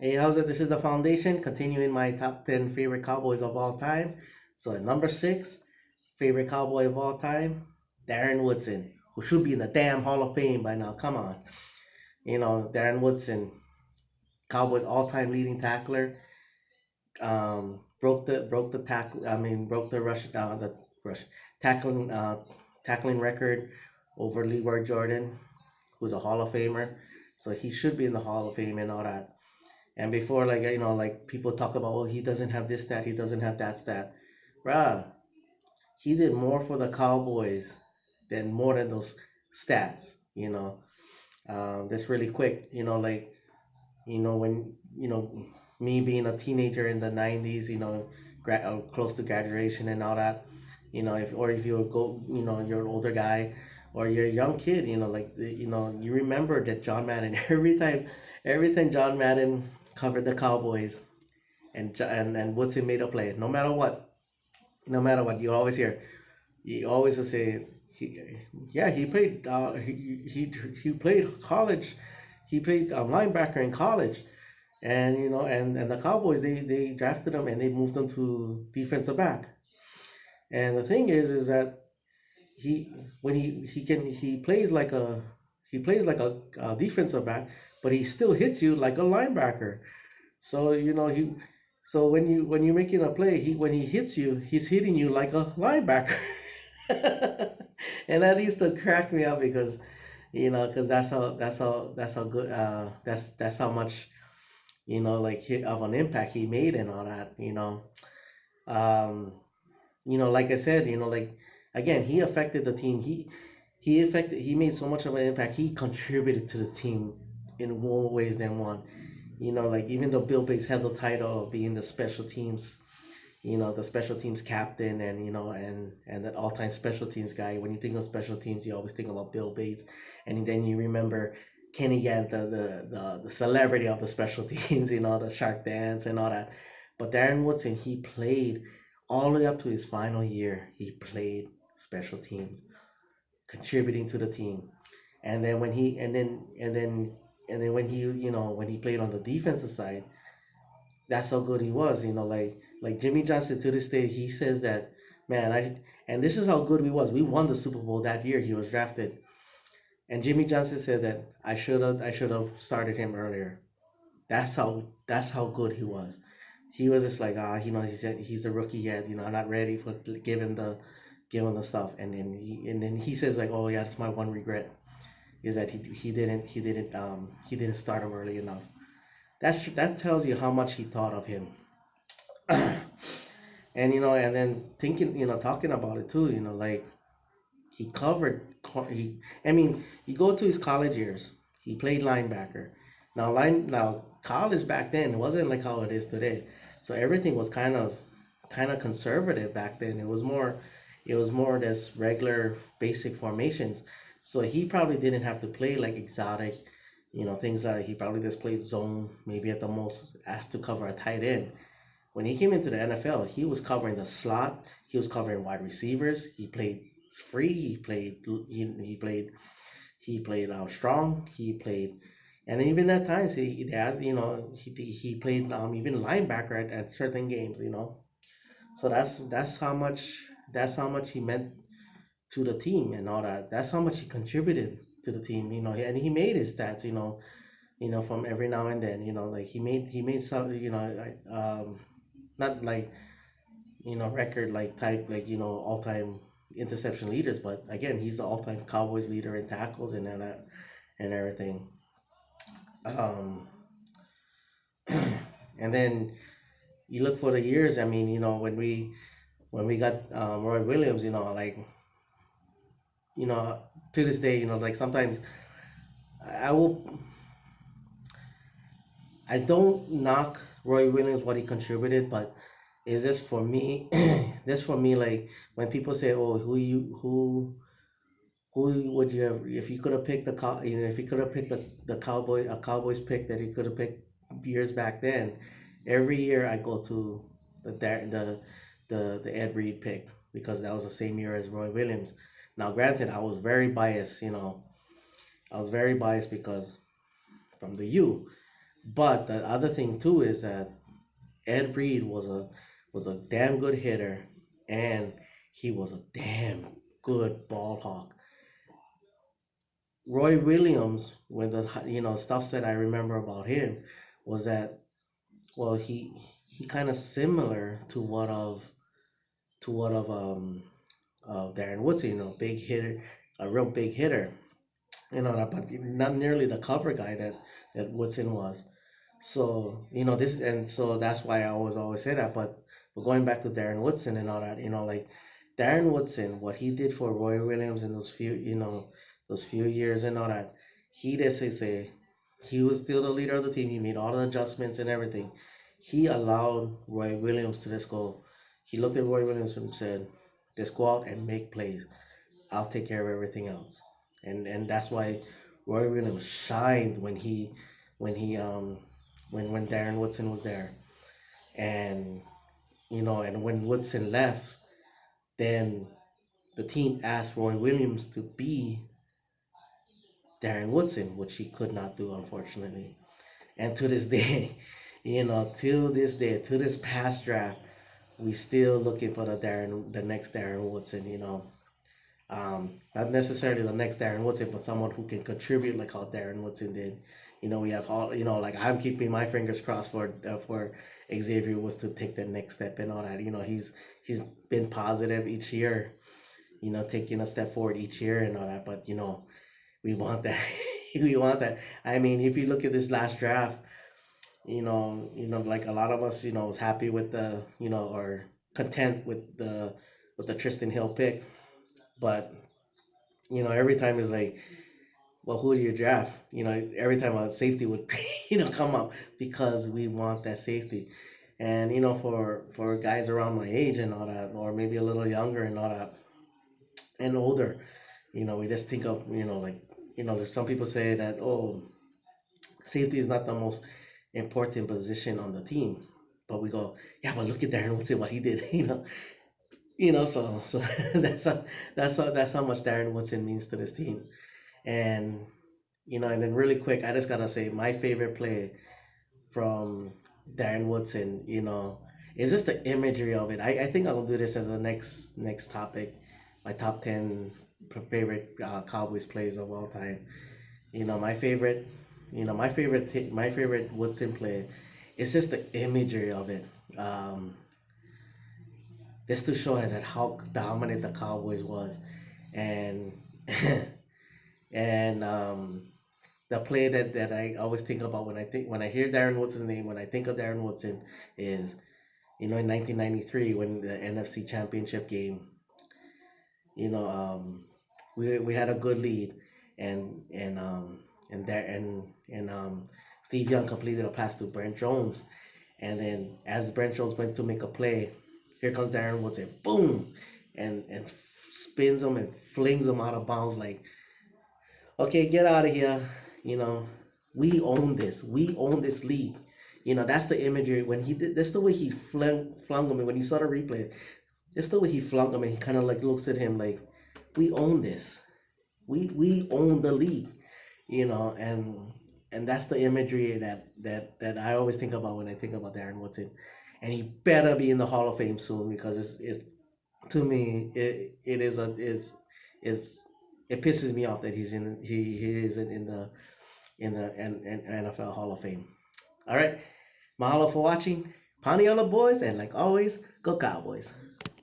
Hey, how's it? This is the Foundation, continuing my top 10 favorite Cowboys of all time. So, at number six, favorite Cowboy of all time, Darren Woodson, who should be in the damn Hall of Fame by now. Come on. Darren Woodson, Cowboys all time leading tackler, broke the tackle, broke the rush tackling, tackling record over Leroy Jordan, who's a Hall of Famer. So, he should be in the Hall of Fame and all that. And before, like people talk about, oh, he doesn't have this stat, he doesn't have that stat. Bruh, he did more for the Cowboys than more than those stats, That's really quick, when, me being a teenager in the 90s, close to graduation and all that, if you go, you're an older guy or you're a young kid, you remember that John Madden, every time John Madden covered the Cowboys and Woodson made a play, no matter what, you always hear, you always will say, yeah, he played, he played college, he played linebacker in college, and the Cowboys they drafted him and they moved him to defensive back. And the thing is that he when he plays like a defensive back, but he still hits you like a linebacker. So when you're making a play, when he hits you, he's hitting you like a linebacker. And that used to crack me up because that's how good that's how much like of an impact he made and all that. Um, like I said, like again, he affected the team. He made so much of an impact. He contributed to the team in more ways than one. Like even though Bill Bates had the title of being the special teams captain, and that all time special teams guy. When you think of special teams, you always think about Bill Bates, and then you remember Kenny Gant, the celebrity of the special teams, the Shark Dance and all that. But Darren Woodson, he played all the way up to his final year. He played special teams, contributing to the team. And then when he and then when he played on the defensive side, that's how good he was. Like Jimmy Johnson to this day, he says that, man, and this is how good we was. We won the Super Bowl that year he was drafted, and Jimmy Johnson said that I should have started him earlier. That's how good he was. He was just like, he said he's a rookie yet. I'm not ready for give him the stuff. And then he says like, oh yeah, that's my one regret is that he didn't start him early enough. That tells you how much he thought of him. And then thinking, talking about it too, like he covered, he, I mean, you go to his college years, he played linebacker. Now college back then, it wasn't like how it is today. So everything was kind of conservative back then. It was more this regular basic formations. So he probably didn't have to play like exotic, things that he probably just played zone, maybe at the most asked to cover a tight end. When he came into the NFL, he was covering the slot. He was covering wide receivers. He played free. He played strong. He played, and even at times he played even linebacker at certain games. So that's how much he meant to the team and all that. That's how much he contributed to the team. And he made his stats. From every now and then. Like he made some. Not like record like type like all time interception leaders, but again, he's the all time Cowboys leader in tackles and that and everything. Um, and then you look for the years. I mean, when we got Roy Williams, like to this day, like sometimes I will I don't knock Roy Williams what he contributed, but is this for me? This for me like when people say, "Oh, who would you have if you could have picked if you could have picked the Cowboys pick that he could have picked years back then." Every year I go to the Ed Reed pick because that was the same year as Roy Williams. Now, granted, I was very biased. I was very biased because from the U. But the other thing too is that Ed Reed was a damn good hitter, and he was a damn good ball hawk. Roy Williams, when the stuff that I remember about him was that, well, he kind of similar to what of Darren Woodson, big hitter, a real big hitter, but not nearly the cover guy that Woodson was. So this, and so that's why I always say that. But going back to Darren Woodson and all that, like Darren Woodson, what he did for Roy Williams in those few years and all that, he did say he was still the leader of the team. He made all the adjustments and everything. He allowed Roy Williams to just go. He looked at Roy Williams and said, "Just go out and make plays. I'll take care of everything else." And that's why Roy Williams shined when Darren Woodson was there. And and when Woodson left, then the team asked Roy Williams to be Darren Woodson, which he could not do, unfortunately. And to this day, till this day, to this past draft, we still looking for the next Darren Woodson. Not necessarily the next Darren Woodson, but someone who can contribute like how Darren Woodson did. We have all, like I'm keeping my fingers crossed for Xavier was to take the next step and all that. He's been positive each year. Taking a step forward each year and all that. But we want that. We want that. I mean, if you look at this last draft, like a lot of us, was happy with the, or content with the Tristan Hill pick, but every time it's like, well, who do you draft? Every time a safety would, come up because we want that safety. And for guys around my age and all that, or maybe a little younger and all that, and older, we just think of, like, some people say that, oh, safety is not the most important position on the team, but we go, yeah, but look at Darren Woodson, what he did, so that's how much Darren Woodson means to this team. And and then really quick, I just gotta say my favorite play from Darren Woodson, is just the imagery of it. I think I'll do this as the next topic, my top 10 favorite Cowboys plays of all time. My favorite, my favorite Woodson play. It's just the imagery of it. Just to show that how dominant the Cowboys was, and and the play that I always think about when I hear Darren Woodson's name, when I think of Darren Woodson, is in 1993 when the NFC Championship game, you know um, we had a good lead, and there and Steve Young completed a pass to Brent Jones, and then as Brent Jones went to make a play, here comes Darren Woodson, boom, and spins him and flings him out of bounds like, okay, get out of here. You know, we own this. We own this league. That's the imagery when he did. That's the way he flung him. And when he saw the replay, that's the way he flung him. And he kind of like looks at him like, we own this. We own the league. And that's the imagery that I always think about when I think about Darren Woodson. And he better be in the Hall of Fame soon because it's to me it is a is it pisses me off that he isn't in NFL Hall of Fame. All right, mahalo for watching. Pani on the boys, and like always, go Cowboys.